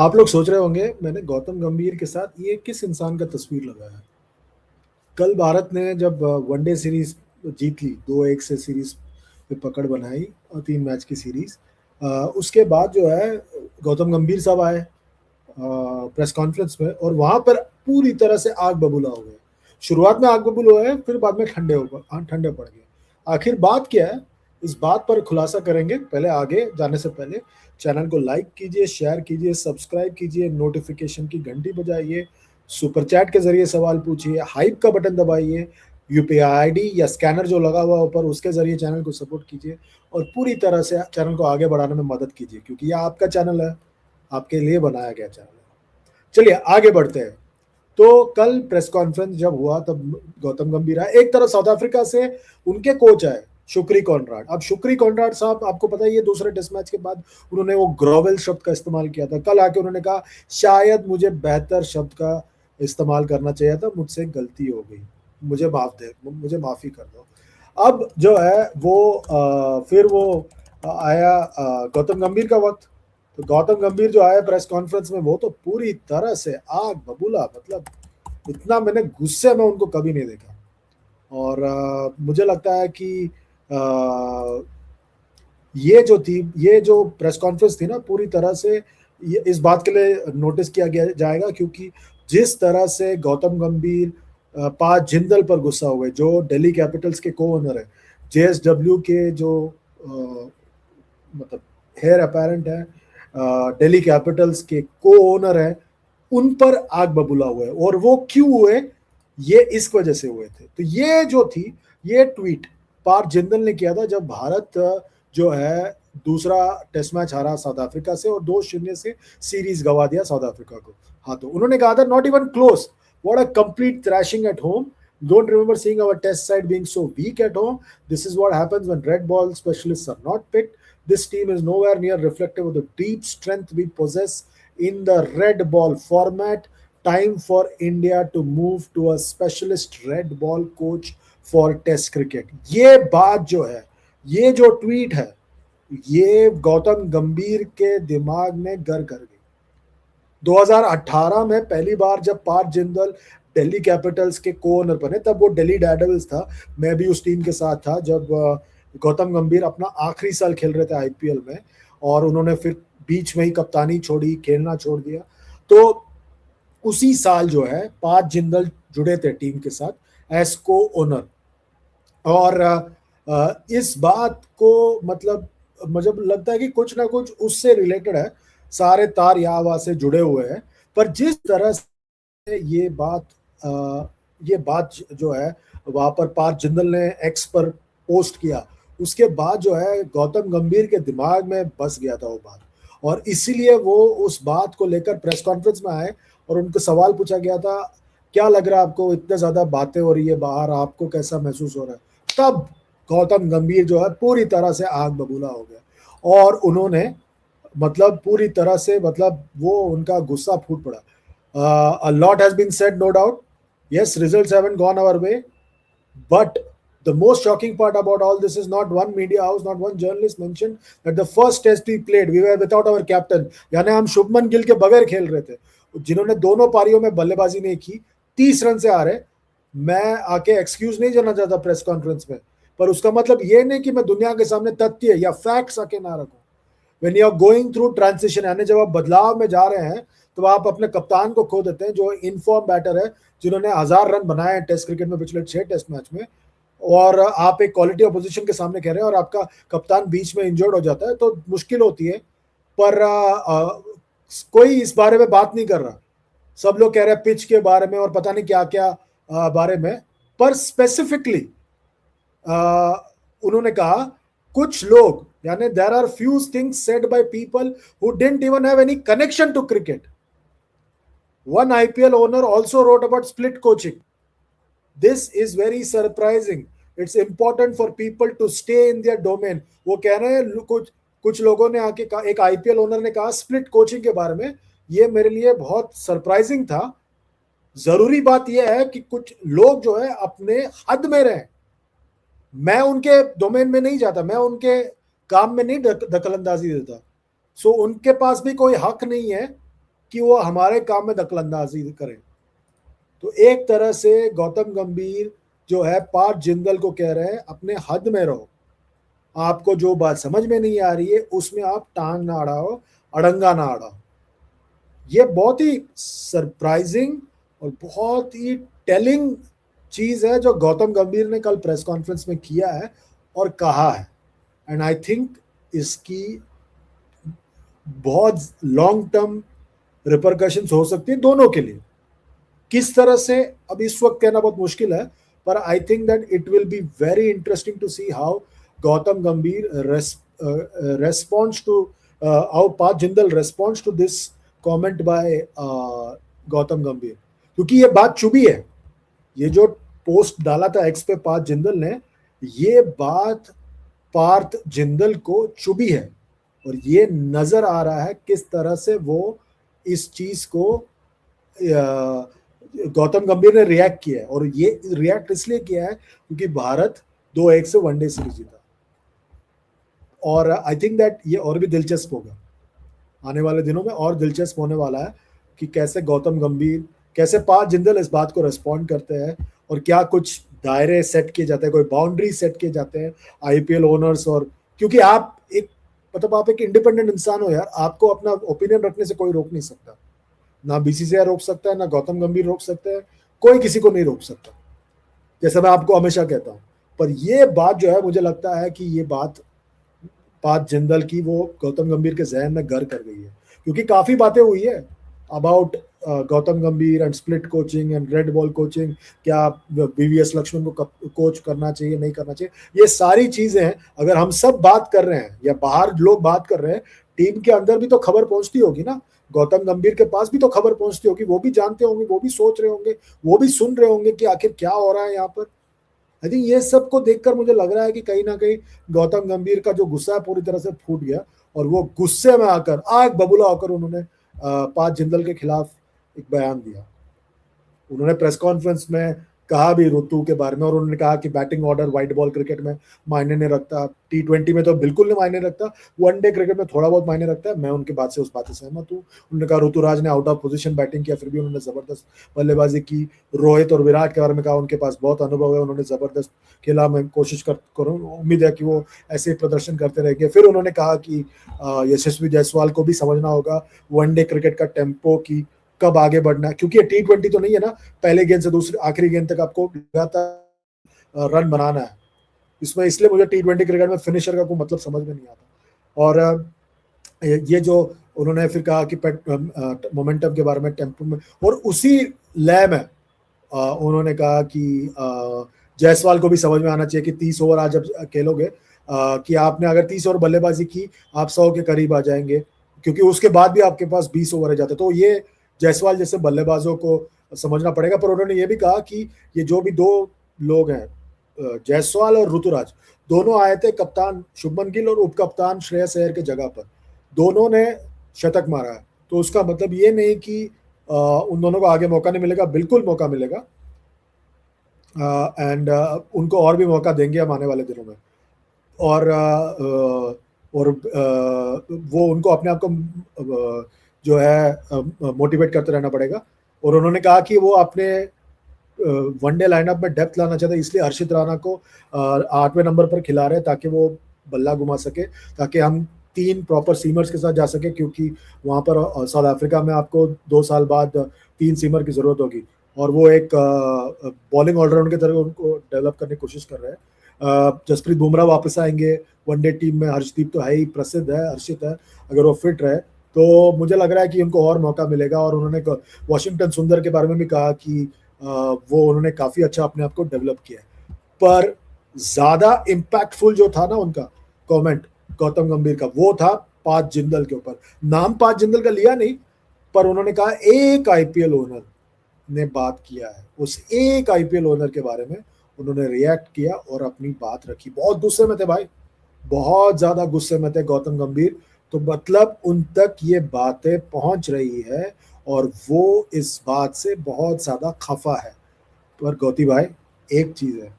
आप लोग सोच रहे होंगे मैंने गौतम गंभीर के साथ ये किस इंसान का तस्वीर लगाया है। कल भारत ने जब वनडे सीरीज जीत ली, 2-1 से सीरीज पे पकड़ बनाई और 3 मैच की सीरीज। उसके बाद जो है गौतम गंभीर साहब आए प्रेस कॉन्फ्रेंस में, और वहां पर पूरी तरह से आग बबूला हो गए। शुरुआत में आग बबूल हुए, फिर बाद में ठंडे पड़ गए। आखिर बात क्या है, इस बात पर खुलासा करेंगे। पहले आगे जाने से पहले चैनल को लाइक कीजिए, शेयर कीजिए, सब्सक्राइब कीजिए, नोटिफिकेशन की घंटी बजाइए, सुपर चैट के जरिए सवाल पूछिए, हाइप का बटन दबाइए, यूपीआई आईडी या स्कैनर जो लगा हुआ ऊपर उसके जरिए चैनल को सपोर्ट कीजिए और पूरी तरह से चैनल को आगे बढ़ाने में मदद कीजिए, क्योंकि यह आपका चैनल है, आपके लिए बनाया गया चैनल है। चलिए आगे बढ़ते हैं। तो कल प्रेस कॉन्फ्रेंस जब हुआ तब गौतम गंभीर आए, एक तरफ साउथ अफ्रीका से उनके कोच आए शुक्री कॉनराड। अब शुक्री कॉनराड साहब, आपको पता है ये दूसरे टेस्ट मैच के बाद उन्होंने वो ग्रोवेल शब्द का इस्तेमाल किया था। कल आके उन्होंने कहा शायद मुझे बेहतर शब्द का इस्तेमाल करना चाहिए था, मुझसे गलती हो गई, मुझे माफ दे, मुझे माफी कर दो। अब जो है वो फिर वो आया गौतम गंभीर का वक्त। तो गौतम गंभीर जो आया प्रेस कॉन्फ्रेंस में, वो तो पूरी तरह से आग बबूला, मतलब इतना मैंने गुस्से में उनको कभी नहीं देखा। और मुझे लगता है कि आ, ये जो प्रेस कॉन्फ्रेंस थी ना, पूरी तरह से ये इस बात के लिए नोटिस किया गया जाएगा, क्योंकि जिस तरह से गौतम गंभीर पार्थ जिंदल पर गुस्सा हुए, जो दिल्ली कैपिटल्स के को ओनर है, जेएसडब्ल्यू के जो मतलब हेयर अपेरेंट है, दिल्ली कैपिटल्स के को ओनर है, उन पर आग बबूला हुआ है। और वो क्यों हुए, ये इस वजह से हुए थे। तो ये जो थी, ये ट्वीट पार्थ जिंदल ने किया था जब भारत जो है दूसरा टेस्ट मैच हारा साउथ अफ्रीका से और 2-0 से सीरीज गवा दिया साउथ अफ्रीका को। हाँ, तो उन्होंने कहा था not even close, what a complete thrashing at home, don't remember seeing our test side being so weak at home. This is what happens when red ball specialists are not picked. This team is nowhere near reflective of the deep strength we possess in the red ball format. Time for India to move to a specialist red ball coach for test cricket. ये बात जो है, ये जो tweet है, ये गौतम गंभीर के दिमाग में घर कर गई। 2018 में पहली बार जब पार्थ जिंदल दिल्ली कैपिटल्स के को ओनर बने, तब वो दिल्ली डेयरडेविल्स था, मैं भी उस टीम के साथ था जब गौतम गंभीर अपना आखिरी साल खेल रहे थे आईपीएल में, और उन्होंने फिर बीच में ही कप्तानी छोड़ी, खेलना छोड़ दिया। तो उसी साल जो है पार्थ जिंदल जुड़े थे टीम के साथ एज को ओनर। और इस बात को मतलब मुझे लगता है कि कुछ ना कुछ उससे रिलेटेड है, सारे तार यहाँ वहां से जुड़े हुए हैं। पर जिस तरह से ये बात जो है वहां पर पार्थ जिंदल ने एक्स पर पोस्ट किया, उसके बाद जो है गौतम गंभीर के दिमाग में बस गया था वो बात, और इसीलिए वो उस बात को लेकर प्रेस कॉन्फ्रेंस में आए और उनको सवाल पूछा गया था, क्या लग रहा है आपको, इतने ज्यादा बातें हो रही है बाहर, आपको कैसा महसूस हो रहा है। तब गौतम गंभीर जो है पूरी तरह से आग बबूला हो गया, और उन्होंने मतलब पूरी तरह से मतलब वो उनका गुस्सा फूट पड़ा। A lot has been said, no doubt. Yes, results haven't gone our way, but the most shocking part about all this is not one media house, not one journalist mentioned that the first test we played, we were without our captain. यानी हम शुभमन गिल के बगैर खेल रहे थे, जिन्होंने दोनों पारियों में बल्लेबाजी नहीं की, 30 रन से आ रहे। मैं आके एक्सक्यूज नहीं देना चाहता प्रेस कॉन्फ्रेंस में, पर उसका मतलब ये नहीं कि मैं दुनिया के सामने तथ्य या फैक्ट्स आके ना रखूं। When you are going through transition, यानी जब आप बदलाव में जा रहे हैं, तो आप अपने कप्तान को खो देते हैं, जो इनफॉर्म बैटर है, जिन्होंने 1000 रन बनाए हैं टेस्ट क्रिकेट में पिछले 6 टेस्ट मैच में, और आप एक क्वालिटी अपोजिशन के सामने कह रहे हैं और आपका कप्तान बीच में इंजर्ड हो जाता है, तो मुश्किल होती है। पर कोई इस बारे में बात नहीं कर रहा। सब लोग कह रहे हैं पिच के बारे में और पता नहीं क्या क्या बारे में, पर स्पेसिफिकली उन्होंने कहा कुछ लोग, यानी there are few things said by people who didn't even have any connection to cricket. One IPL owner also wrote about split coaching. This is very surprising. It's important for people to stay in their domain. वो कह रहे हैं कुछ लोगों ने आके कहा, एक आईपीएल ओनर ने कहा स्प्लिट कोचिंग के बारे में, ये मेरे लिए बहुत सरप्राइजिंग था। जरूरी बात यह है कि कुछ लोग जो है अपने हद में रहें। मैं उनके डोमेन में नहीं जाता, मैं उनके काम में नहीं दखलंदाजी देता। सो उनके पास भी कोई हक नहीं है कि वो हमारे काम में दखलंदाजी करें। तो एक तरह से गौतम गंभीर जो है पार्थ जिंदल को कह रहे हैं अपने हद में रहो, आपको जो बात समझ में नहीं आ रही है उसमें आप टांग ना अड़ाओ, अड़ंगा ना अड़ाओ। ये बहुत ही सरप्राइजिंग और बहुत ही टेलिंग चीज है जो गौतम गंभीर ने कल प्रेस कॉन्फ्रेंस में किया है और कहा है। एंड आई थिंक इसकी बहुत लॉन्ग टर्म रिपरकशंस हो सकती है दोनों के लिए। किस तरह से अब इस वक्त कहना बहुत मुश्किल है, पर I think that it will be very interesting to see how Gautam Gambhir responds to how Parth Jindal responds to this comment by Gautam Gambhir, क्योंकि ये बात चुभी है। ये जो पोस्ट डाला था एक्स पे पार्थ जिंदल ने, ये बात पार्थ जिंदल को चुभी है और ये नजर आ रहा है किस तरह से वो इस चीज को गौतम गंभीर ने रिएक्ट किया है। और ये रिएक्ट इसलिए किया है क्योंकि भारत 2-1 से वनडे सीरीज जीता। और आई थिंक दैट ये और भी दिलचस्प होगा आने वाले दिनों में, और दिलचस्प होने वाला है कि कैसे गौतम गंभीर, कैसे पार्थ जिंदल इस बात को रिस्पॉन्ड करते हैं और क्या कुछ दायरे सेट किए जाते हैं, कोई बाउंड्री सेट किए जाते हैं आईपीएल ओनर्स। और क्योंकि आप एक मतलब आप एक इंडिपेंडेंट इंसान हो यार, आपको अपना ओपिनियन रखने से कोई रोक नहीं सकता, ना बीसीसीआई रोक सकता है, ना गौतम गंभीर रोक सकते हैं, कोई किसी को नहीं रोक सकता, जैसा मैं आपको हमेशा कहता हूं। पर ये बात जो है मुझे लगता है कि ये बात पार्थ जिंदल की वो गौतम गंभीर के जहन में घर कर गई है, क्योंकि काफी बातें हुई है अबाउट गौतम गंभीर and split coaching and red ball coaching, क्या वीवीएस लक्ष्मण को कोच करना चाहिए नहीं करना चाहिए, ये सारी चीजें हैं। अगर हम सब बात कर रहे हैं या बाहर लोग बात कर रहे हैं, टीम के अंदर भी तो खबर पहुंचती होगी ना, गौतम गंभीर के पास भी तो खबर पहुंचती होगी, वो भी जानते होंगे, वो भी सोच रहे होंगे, वो भी सुन रहे होंगे कि आखिर क्या हो रहा है यहाँ पर। आई थिंक ये सब को देखकर मुझे लग रहा है कि कहीं ना कहीं गौतम गंभीर का जो गुस्सा है पूरी तरह से फूट गया और वो गुस्से में आकर आग बबूला होकर उन्होंने पार्थ जिंदल के खिलाफ एक बयान दिया। उन्होंने प्रेस कॉन्फ्रेंस में कहा भी ऋतु के बारे में, और उन्होंने कहा कि batting order white ball cricket में मायने नहीं रखता, T20 में तो बिल्कुल नहीं मायने रखता, वनडे क्रिकेट में थोड़ा बहुत मायने रखता है। मैं उनकी बात से उस बात से सहमत हूँ। उन्होंने कहा ऋतुराज ने आउट ऑफ पोजीशन बैटिंग किया, फिर भी उन्होंने जबरदस्त बल्लेबाजी की। रोहित और विराट के बारे में कहा उनके पास बहुत अनुभव है, उन्होंने जबरदस्त खेला, मैं कोशिश करूँ, उम्मीद है कि वो ऐसे प्रदर्शन करते रहेंगे। फिर उन्होंने कहा कि यशस्वी जायसवाल को भी समझना होगा वनडे क्रिकेट का टेम्पो की कब आगे बढ़ना है, क्योंकि ये T20 तो नहीं है ना, पहले गेंद से दूसरी आखिरी गेंद तक आपको लगातार रन बनाना है इसमें, इसलिए मुझे T20 क्रिकेट में फिनिशर का कोई मतलब समझ में नहीं आता। और ये जो उन्होंने फिर कहा कि मोमेंटम के बारे में, टेम्पो में, और उसी लय में उन्होंने कहा कि जायसवाल को भी समझ में आना चाहिए कि 30 ओवर आज जब खेलोगे कि आपने अगर 30 ओवर बल्लेबाजी की आप 100 के करीब आ जाएंगे, क्योंकि उसके बाद भी आपके पास 20 ओवर जाते। तो ये जायसवाल जैसे बल्लेबाजों को समझना पड़ेगा। पर उन्होंने ये भी कहा कि ये जो भी दो लोग हैं, जायसवाल और ऋतुराज, दोनों आए थे कप्तान शुभमन गिल और उप कप्तान श्रेयस अय्यर के जगह पर, दोनों ने शतक मारा है। तो उसका मतलब ये नहीं कि उन दोनों को आगे मौका नहीं मिलेगा, बिल्कुल मौका मिलेगा। एंड उनको और भी मौका देंगे हम आने वाले दिनों में। और वो उनको अपने आप को जो है मोटिवेट करते रहना पड़ेगा। और उन्होंने कहा कि वो अपने वनडे लाइनअप में डेप्थ लाना चाहते हैं, इसलिए हर्षित राणा को 8वें नंबर पर खिला रहे हैं ताकि वो बल्ला घुमा सके, ताकि हम 3 प्रॉपर सीमर्स के साथ जा सके, क्योंकि वहाँ पर साउथ अफ्रीका में आपको 2 साल बाद 3 सीमर की जरूरत होगी। और वो एक बॉलिंग ऑलराउंड की तरह उनको डेवलप करने की कोशिश कर रहे हैं। जसप्रीत बुमराह वापस आएंगे वनडे टीम में, हर्षदीप तो है ही, प्रसिद्ध है, हर्षित है, अगर वो फिट रहे तो मुझे लग रहा है कि उनको और मौका मिलेगा। और उन्होंने वॉशिंगटन सुंदर के बारे में भी कहा कि वो उन्होंने काफी अच्छा अपने आप को डेवलप किया है। पर ज्यादा इम्पैक्टफुल जो था ना उनका कमेंट गौतम गंभीर का, वो था पार्थ जिंदल के ऊपर। नाम पार्थ जिंदल का लिया नहीं, पर उन्होंने कहा एक आईपीएल ओनर ने बात किया है, उस एक आईपीएल ओनर के बारे में उन्होंने रिएक्ट किया और अपनी बात रखी। बहुत गुस्से में थे भाई, बहुत ज्यादा गुस्से में थे गौतम गंभीर। तो मतलब उन तक ये बातें पहुंच रही है और वो इस बात से बहुत ज्यादा खफा है। पर गौती भाई एक चीज है,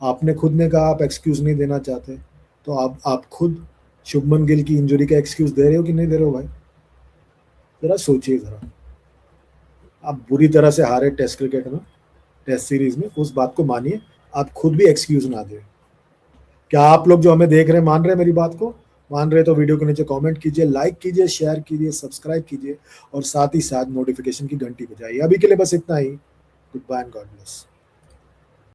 आपने खुद ने कहा आप एक्सक्यूज नहीं देना चाहते, तो आप खुद शुभमन गिल की इंजरी का एक्सक्यूज दे रहे हो कि नहीं दे रहे हो भाई? जरा सोचिए जरा, आप बुरी तरह से हारे टेस्ट क्रिकेट में, टेस्ट सीरीज में, उस बात को मानिए, आप खुद भी एक्सक्यूज ना दें। क्या आप लोग जो हमें देख रहे हैं मान रहे हैं मेरी बात को? मान रहे तो वीडियो के नीचे कमेंट कीजिए, लाइक कीजिए, शेयर कीजिए, सब्सक्राइब कीजिए और साथ ही साथ नोटिफिकेशन की घंटी बजाइए। अभी के लिए बस इतना ही। Goodbye and God bless.